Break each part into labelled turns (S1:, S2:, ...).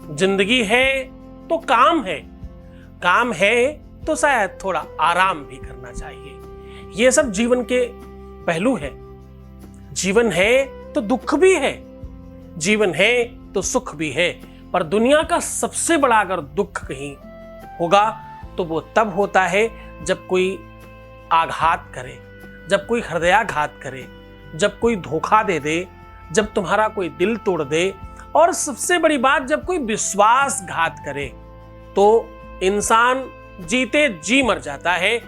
S1: जिंदगी है तो काम है, काम है तो शायद थोड़ा आराम भी करना चाहिए। ये सब जीवन के पहलू है। जीवन है तो दुख भी है, जीवन है तो सुख भी है। पर दुनिया का सबसे बड़ा अगर दुख कहीं होगा तो वो तब होता है जब कोई आघात करे, जब कोई हृदयाघात करे, जब कोई धोखा दे दे, जब तुम्हारा कोई दिल तोड़ दे, और सबसे बड़ी बात जब कोई विश्वासघात करे। तो इंसान जीते जी मर जाता है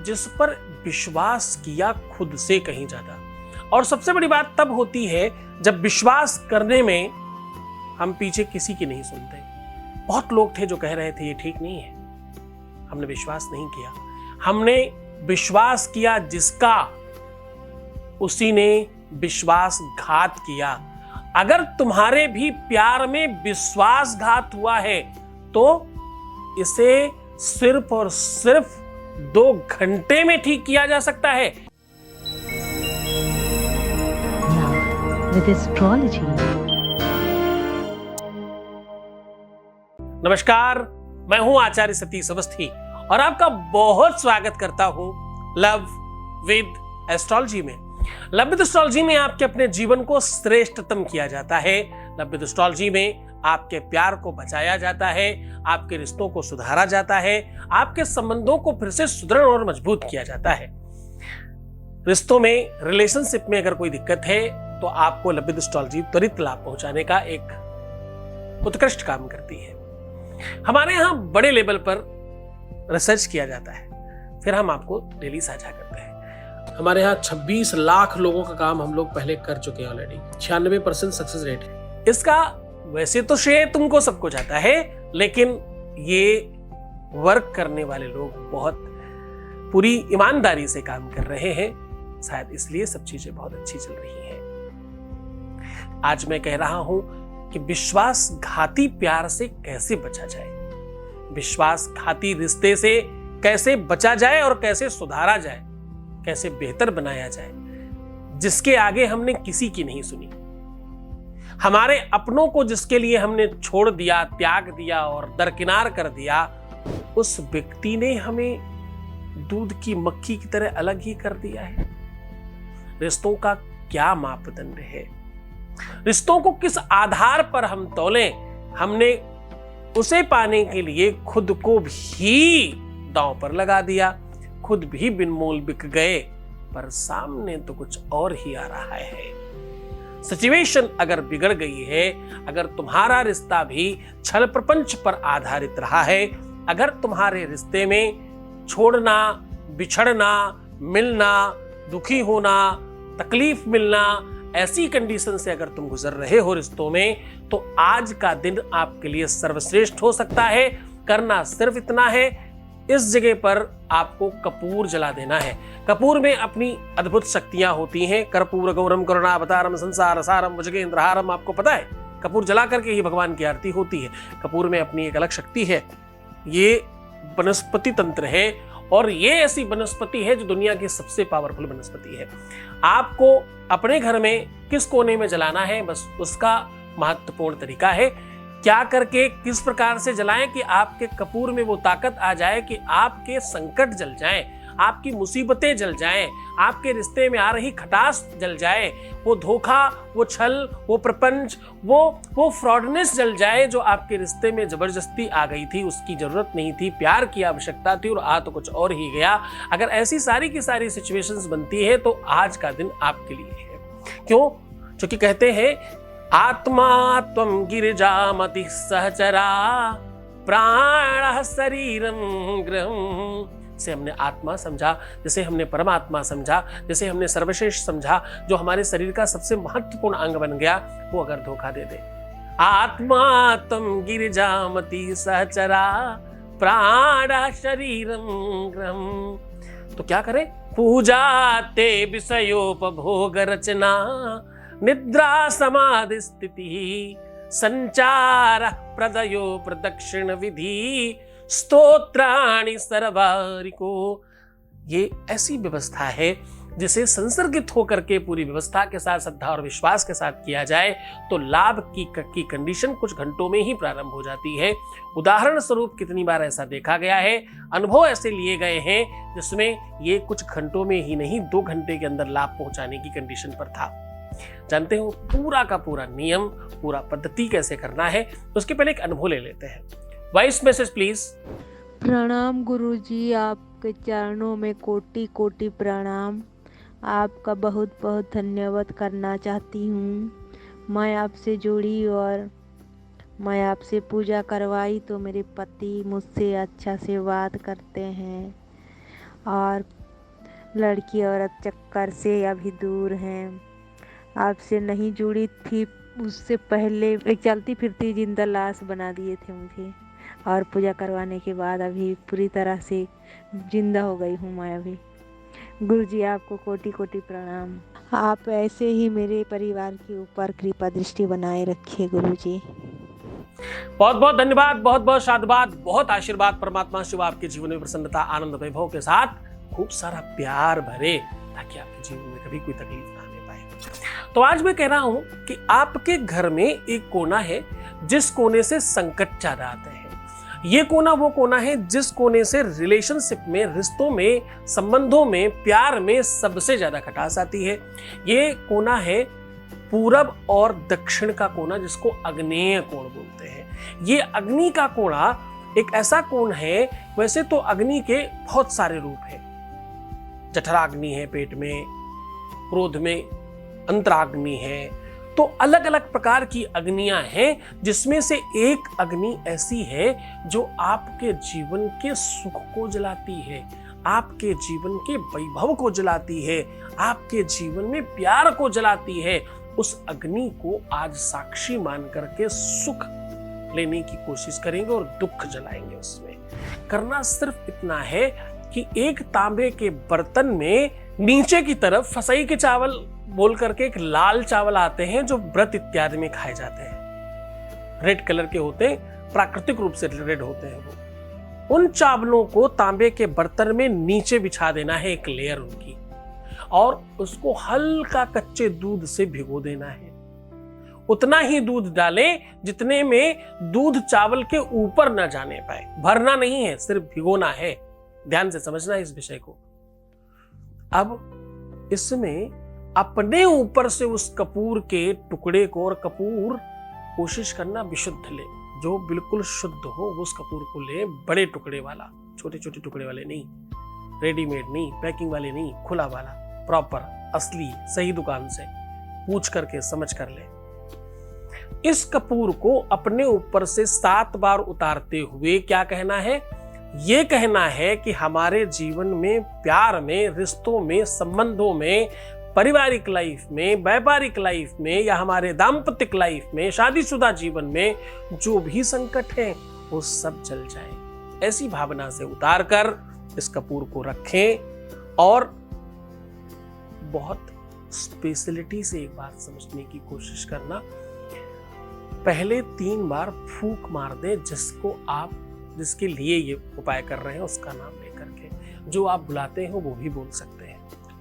S1: जिस पर विश्वास किया खुद से कहीं ज्यादा। और सबसे बड़ी बात तब होती है जब विश्वास करने में हम पीछे किसी की नहीं सुनते। बहुत लोग थे जो कह रहे थे ये ठीक नहीं है, हमने विश्वास नहीं किया। हमने विश्वास किया जिसका, उसी ने विश्वासघात किया। अगर तुम्हारे भी प्यार में विश्वासघात हुआ है तो इसे सिर्फ और सिर्फ 2 घंटे में ठीक किया जा सकता है।
S2: With astrology.
S1: नमस्कार, मैं हूं आचार्य सतीश अवस्थी और आपका बहुत स्वागत करता हूं लव विद एस्ट्रोलॉजी में। लव विद एस्ट्रोलॉजी में आपके अपने जीवन को श्रेष्ठतम किया जाता है। लव विद एस्ट्रोलॉजी में आपके प्यार को बचाया जाता है, आपके रिश्तों को सुधारा जाता है, आपके संबंधों को फिर से सुदृढ़ और मजबूत किया जाता है। रिश्तों में, रिलेशनशिप में अगर कोई दिक्कत है तो आपको लव विद एस्ट्रोलॉजी त्वरित लाभ पहुंचाने का एक उत्कृष्ट काम करती है। हमारे यहां बड़े लेवल पर रिसर्च किया जाता है, फिर हम आपको डेली साझा करते हैं। हमारे यहाँ 26 लाख लोगों का काम हम लोग पहले कर चुके हैं ऑलरेडी। 96% सक्सेस रेट है। इसका वैसे तो श्रेय तुमको सबको जाता है, लेकिन ये वर्क करने वाले लोग बहुत पूरी ईमानदारी से काम कर रहे हैं, शायद इसलिए सब चीजें बहुत अच्छी चल रही हैं। आज मैं कह रहा हूं कि विश्वासघाती प्यार से कैसे बचा जाए, विश्वासघाती रिश्ते से कैसे बचा जाए और कैसे सुधारा जाए, कैसे बेहतर बनाया जाए, जिसके आगे हमने किसी की नहीं सुनी। हमारे अपनों को जिसके लिए हमने छोड़ दिया, त्याग दिया और दरकिनार कर दिया, उस व्यक्ति ने हमें दूध की मक्खी की तरह अलग ही कर दिया है। रिश्तों का क्या मापदंड है, रिश्तों को किस आधार पर हम तौलें? हमने उसे पाने के लिए खुद को भी दांव पर लगा दिया, खुद भी बिन मोल बिक गए, पर सामने तो कुछ और ही आ रहा है। सिचुएशन अगर बिगड़ गई है, अगर तुम्हारा रिश्ता भी छल प्रपंच पर आधारित रहा है, अगर तुम्हारे रिश्ते में छोड़ना, बिछड़ना, मिलना, दुखी होना, तकलीफ मिलना, ऐसी कंडीशन से अगर तुम गुजर रहे हो रिश्तों में, तो आज का दिन आपके लिए सर्वश्रेष्ठ हो सकता है। करना सिर्फ इतना है, इस जगह पर आपको कपूर जला देना है। कपूर में अपनी अद्भुत शक्तियां होती हैं। कर्पूर गौरम करुणावतारम संसार सारम भुजगेंद्रहारम। आपको पता है, कपूर जला करके ही भगवान की आरती होती है। कपूर में अपनी एक अलग शक्ति है। ये वनस्पति तंत्र है और ये ऐसी वनस्पति है जो दुनिया की सबसे पावरफुल वनस्पति है। आपको अपने घर में किस कोने में जलाना है, बस उसका महत्वपूर्ण तरीका है। क्या करके, किस प्रकार से जलाएं कि आपके कपूर में वो ताकत आ जाए कि आपके संकट जल जाएं, आपकी मुसीबतें जल जाएं, आपके रिश्ते में आ रही खटास जल जाए, वो धोखा, वो छल, वो प्रपंच, वो फ्रॉडनेस जल जाए जो आपके रिश्ते में जबरदस्ती आ गई थी, उसकी जरूरत नहीं थी, प्यार की आवश्यकता थी और आ तो कुछ और ही गया। अगर ऐसी सारी की सारी सिचुएशंस बनती है तो आज का दिन आपके लिए है। क्यों? क्योंकि कहते हैं आत्मा त्वं गिरिजामति सहचरा प्राणः शरीरं गृहम्। से हमने आत्मा समझा, जैसे हमने परमात्मा समझा, जैसे हमने सर्वश्रेष्ठ समझा, जो हमारे शरीर का सबसे महत्वपूर्ण अंग बन गया, वो अगर धोखा दे दे। आत्मा त्वं गिरिजामति सहचरा प्राणः शरीरं गृहम्। तो क्या करें? पूजा ते विषयोपभोग रचना निद्रा समाधि स्थिति संचार प्रदयो प्रदक्षिण विधि स्तोत्राणि सर्वारिको। ये ऐसी व्यवस्था है जिसे संसर्गित होकर के पूरी व्यवस्था के साथ, श्रद्धा और विश्वास के साथ किया जाए तो लाभ की कंडीशन कुछ घंटों में ही प्रारंभ हो जाती है। उदाहरण स्वरूप कितनी बार ऐसा देखा गया है, अनुभव ऐसे लिए गए हैं जिसमें ये कुछ घंटों में ही नहीं 2 घंटे के अंदर लाभ पहुंचाने की कंडीशन पर था। जानते हो पूरा का पूरा नियम, पूरा पद्धति कैसे करना है, उसके पहले एक अनुभव ले लेते हैं। Voice message please.
S3: प्रणाम गुरुजी, आपके चरणों में कोटि कोटि प्रणाम। आपका बहुत बहुत धन्यवाद करना चाहती हूँ। मैं आपसे जुड़ी और मैं आपसे पूजा करवाई तो मेरे पति मुझसे अच्छा से बात करते हैं और लड़की औरत चक्कर से अभी दूर हैं। आपसे नहीं जुड़ी थी उससे पहले एक चलती फिरती जिंदा लाश बना दिए थे मुझे, और पूजा करवाने के बाद अभी पूरी तरह से जिंदा हो गई हूँ मैं अभी। गुरुजी आपको कोटि कोटि प्रणाम। आप ऐसे ही मेरे परिवार के ऊपर कृपा दृष्टि बनाए रखिए गुरुजी।
S1: बहुत बहुत धन्यवाद, बहुत बहुत साधुवाद, बहुत आशीर्वाद। परमात्मा शिव आपके जीवन में प्रसन्नता, आनंद, वैभव के साथ खूब सारा प्यार भरे, ताकि आपके जीवन में कभी कोई तकलीफ ना आने पाए। तो आज मैं कह रहा हूं कि आपके घर में एक कोना है जिस कोने से संकट ज्यादा आते हैं। ये कोना वो कोना है जिस कोने से रिलेशनशिप में, रिश्तों में, संबंधों में, प्यार में सबसे ज्यादा खटास आती है। ये कोना है पूरब और दक्षिण का कोना, जिसको अग्नेय कोण बोलते हैं। ये अग्नि का कोणा एक ऐसा कोण है, वैसे तो अग्नि के बहुत सारे रूप हैं। जठराग्नि है पेट में, क्रोध में अंतराग्नि है, तो अलग अलग प्रकार की अग्नियां हैं, जिसमें से एक अग्नि ऐसी है जो आपके जीवन के सुख को जलाती है, आपके जीवन के वैभव को जलाती है, आपके जीवन में प्यार को जलाती है। उस अग्नि को आज साक्षी मान करके सुख लेने की कोशिश करेंगे और दुख जलाएंगे। उसमें करना सिर्फ इतना है कि एक तांबे के बर्तन में नीचे की तरफ फसई के चावल बोल करके एक लाल चावल आते हैं जो व्रत इत्यादि में खाए जाते हैं, रेड कलर के होते हैं, प्राकृतिक रूप से रेड होते हैं वो। उन चावलों को तांबे के बर्तन में नीचे बिछा देना है, एक लेयर उनकी, और उसको हल्का कच्चे दूध से भिगो देना है। उतना ही दूध डालें जितने में दूध चावल के ऊपर ना जाने पाए, भरना नहीं है, सिर्फ भिगोना है। ध्यान से समझना इस विषय को। अब इसमें अपने ऊपर से उस कपूर के टुकड़े को, और कपूर कोशिश करना विशुद्ध ले, जो बिल्कुल शुद्ध हो उस कपूर को ले, बड़े टुकड़े वाला, छोटे छोटे टुकड़े वाले नहीं, रेडीमेड नहीं, पैकिंग वाले नहीं, खुला वाला, प्रॉपर असली सही दुकान से पूछ करके समझ कर ले। इस कपूर को अपने ऊपर से 7 बार उतारते हुए क्या कहना है? ये कहना है कि हमारे जीवन में, प्यार में, रिश्तों में, संबंधों में, पारिवारिक लाइफ में, व्यापारिक लाइफ में, या हमारे दाम्पत्य लाइफ में, शादीशुदा जीवन में जो भी संकट है वो सब जल जाए। ऐसी भावना से उतार कर इस कपूर को रखें और बहुत स्पेशलिटी से एक बात समझने की कोशिश करना। पहले 3 बार फूंक मार दे, जिसके लिए ये उपाय कर रहे हैं उसका नाम लेकर के, जो आप बुलाते हो वो भी बोल सकते हैं,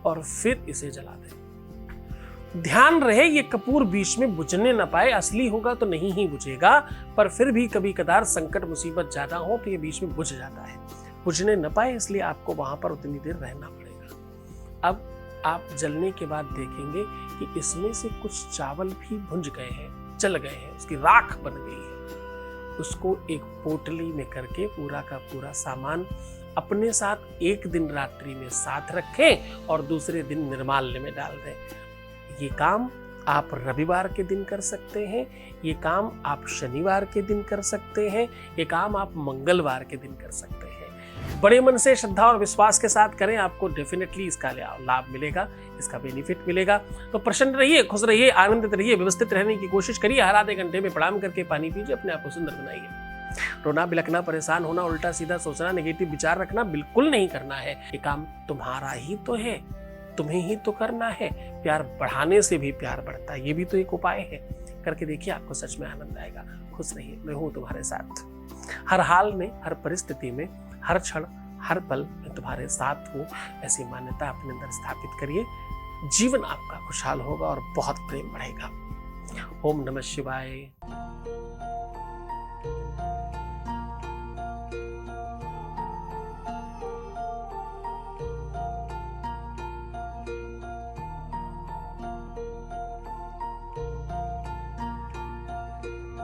S1: और फिर इसे जला दें। ध्यान रहे ये कपूर बीच में बुझने न पाए, असली होगा तो नहीं ही बुझेगा, पर फिर भी कभी कदार संकट मुसीबत ज्यादा हो तो ये बीच में बुझ जाता है। बुझने न पाए इसलिए आपको वहां पर उतनी देर रहना पड़ेगा। अब आप जलने के बाद देखेंगे कि इसमें से कुछ चावल भी भुंज गए हैं, जल गए हैं, उसकी राख बन गई है। उसको एक पोटली में करके पूरा का पूरा सामान अपने साथ एक दिन रात्रि में साथ रखें और दूसरे दिन निर्माल्य में डाल दें। ये काम आप रविवार के दिन कर सकते हैं, ये काम आप शनिवार के दिन कर सकते हैं, ये काम आप मंगलवार के दिन कर सकते हैं। बड़े मन से, श्रद्धा और विश्वास के साथ करें, आपको डेफिनेटली इसका लाभ मिलेगा, इसका बेनिफिट मिलेगा। तो प्रसन्न रहिए, खुश रहिए, आनंदित रहिए, व्यवस्थित रहने की कोशिश करिए। हर आधे घंटे में प्रणाम करके पानी पीजिए, अपने आप को सुंदर बनाइए। रोना, बिलखना, परेशान होना, उल्टा सीधा सोचना, नेगेटिव विचार रखना बिल्कुल नहीं करना है। ये काम तुम्हारा ही तो है, तुम्हें ही तो करना है। प्यार बढ़ाने से भी प्यार बढ़ता है, ये भी तो एक उपाय है। करके देखिए, आपको सच में आनंद आएगा। खुश रहिए, मैं हूं तुम्हारे साथ। हर हाल में, हर परिस्थिति में, हर क्षण हर पल मैं तुम्हारे साथ हूँ, ऐसी मान्यता अपने अंदर स्थापित करिए। जीवन आपका खुशहाल होगा और बहुत प्रेम बढ़ेगा। ओम नमः शिवाय।